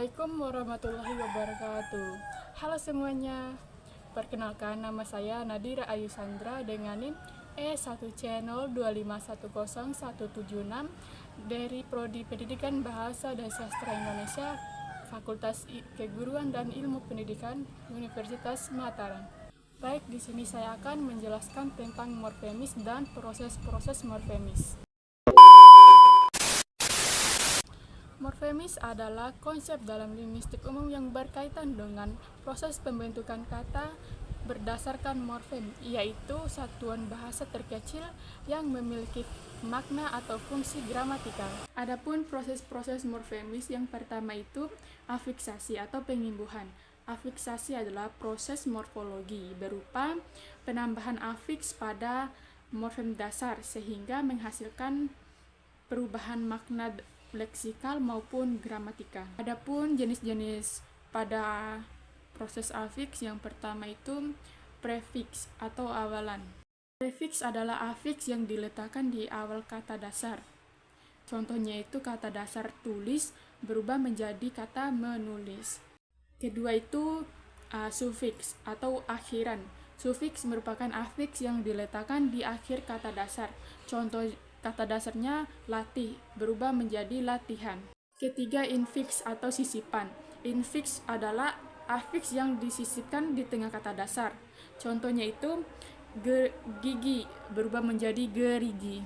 Assalamualaikum warahmatullahi wabarakatuh. Halo semuanya. Perkenalkan, nama saya Nadira Ayu Sandra dengan NIM E1C02510176 dari Prodi Pendidikan Bahasa dan Sastra Indonesia, Fakultas Keguruan dan Ilmu Pendidikan, Universitas Mataram. Baik, di sini saya akan menjelaskan tentang morfemis dan proses-proses morfemis. Morfemis adalah konsep dalam linguistik umum yang berkaitan dengan proses pembentukan kata berdasarkan morfem, yaitu satuan bahasa terkecil yang memiliki makna atau fungsi gramatikal. Adapun proses-proses morfemis yang pertama itu afiksasi atau pengimbuhan. Afiksasi adalah proses morfologi berupa penambahan afiks pada morfem dasar sehingga menghasilkan perubahan makna leksikal maupun gramatika. Adapun jenis-jenis pada proses afiks yang pertama itu prefiks atau awalan. Prefiks adalah afiks yang diletakkan di awal kata dasar. Contohnya itu kata dasar tulis berubah menjadi kata menulis. Kedua itu sufiks atau akhiran. Sufiks merupakan afiks yang diletakkan di akhir kata dasar. Contoh kata dasarnya latih berubah menjadi latihan. Ketiga, infiks atau sisipan. Infiks adalah afiks yang disisipkan di tengah kata dasar. Contohnya itu gigi berubah menjadi gerigi.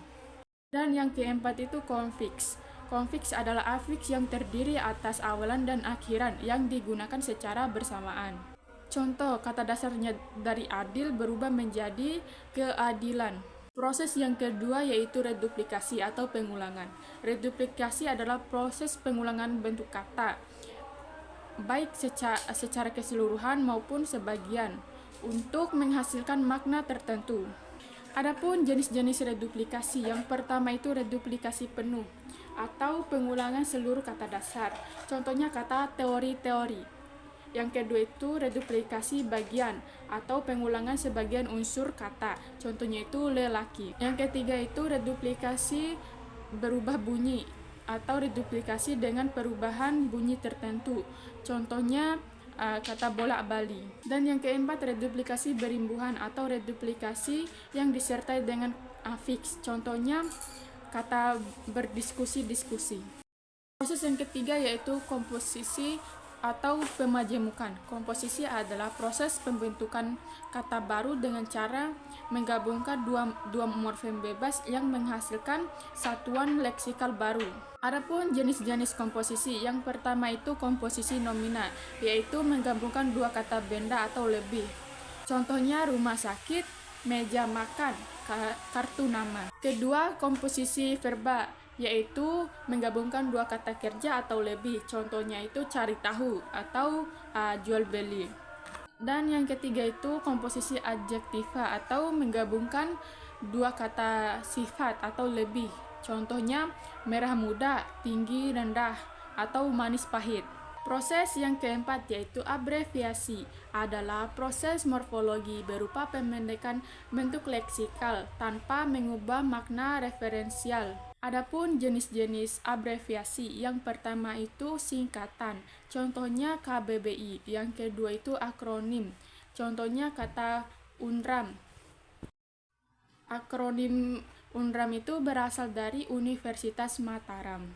Dan yang keempat itu konfiks. Konfiks adalah afiks yang terdiri atas awalan dan akhiran yang digunakan secara bersamaan. Contoh kata dasarnya dari adil berubah menjadi keadilan. Proses yang kedua yaitu reduplikasi atau pengulangan. Reduplikasi adalah proses pengulangan bentuk kata, baik secara keseluruhan maupun sebagian, untuk menghasilkan makna tertentu. Adapun jenis-jenis reduplikasi, yang pertama itu reduplikasi penuh atau pengulangan seluruh kata dasar. Contohnya kata teori-teori. Yang kedua itu reduplikasi bagian atau pengulangan sebagian unsur kata. Contohnya itu lelaki. Yang ketiga itu reduplikasi berubah bunyi atau reduplikasi dengan perubahan bunyi tertentu. Contohnya kata bolak-balik. Dan yang keempat reduplikasi berimbuhan atau reduplikasi yang disertai dengan afiks. Contohnya kata berdiskusi-diskusi. Proses yang ketiga yaitu komposisi atau pemajemukan. Komposisi adalah proses pembentukan kata baru dengan cara menggabungkan dua morfem bebas yang menghasilkan satuan leksikal baru. Adapun jenis-jenis komposisi, yang pertama itu komposisi nomina, yaitu menggabungkan dua kata benda atau lebih. Contohnya rumah sakit, meja makan, kartu nama. Kedua, komposisi verba, yaitu menggabungkan dua kata kerja atau lebih. Contohnya itu cari tahu atau jual beli. Dan yang ketiga itu komposisi adjektiva atau menggabungkan dua kata sifat atau lebih. Contohnya merah muda, tinggi rendah, atau manis pahit. Proses yang keempat yaitu abreviasi adalah proses morfologi berupa pemendekan bentuk leksikal tanpa mengubah makna referensial. Adapun jenis-jenis abreviasi, yang pertama itu singkatan, contohnya KBBI. Yang kedua itu akronim, contohnya kata UNRAM. Akronim UNRAM itu berasal dari Universitas Mataram.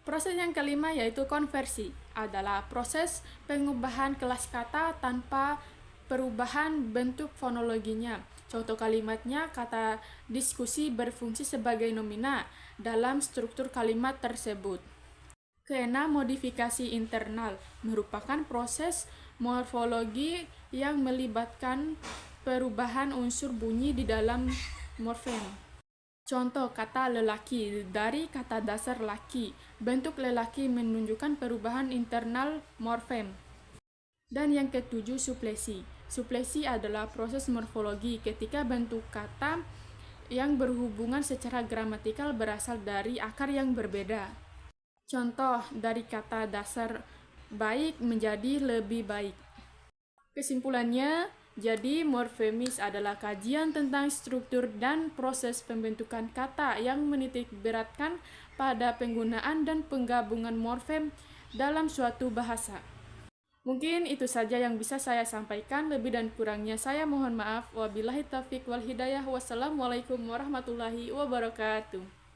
Proses yang kelima yaitu konversi, adalah proses pengubahan kelas kata tanpa perubahan bentuk fonologinya. Contoh kalimatnya, kata diskusi berfungsi sebagai nomina dalam struktur kalimat tersebut. Keenam, modifikasi internal merupakan proses morfologi yang melibatkan perubahan unsur bunyi di dalam morfem. Contoh kata lelaki dari kata dasar laki. Bentuk lelaki menunjukkan perubahan internal morfem. Dan yang ketujuh, suplesi. Suplesi adalah proses morfologi ketika bentuk kata yang berhubungan secara gramatikal berasal dari akar yang berbeda. Contoh dari kata dasar baik menjadi lebih baik. Kesimpulannya, jadi morfemis adalah kajian tentang struktur dan proses pembentukan kata yang menitik beratkan pada penggunaan dan penggabungan morfem dalam suatu bahasa. Mungkin itu saja yang bisa saya sampaikan, lebih dan kurangnya saya mohon maaf. Wabillahi taufiq wal hidayah. Wassalamualaikum warahmatullahi wabarakatuh.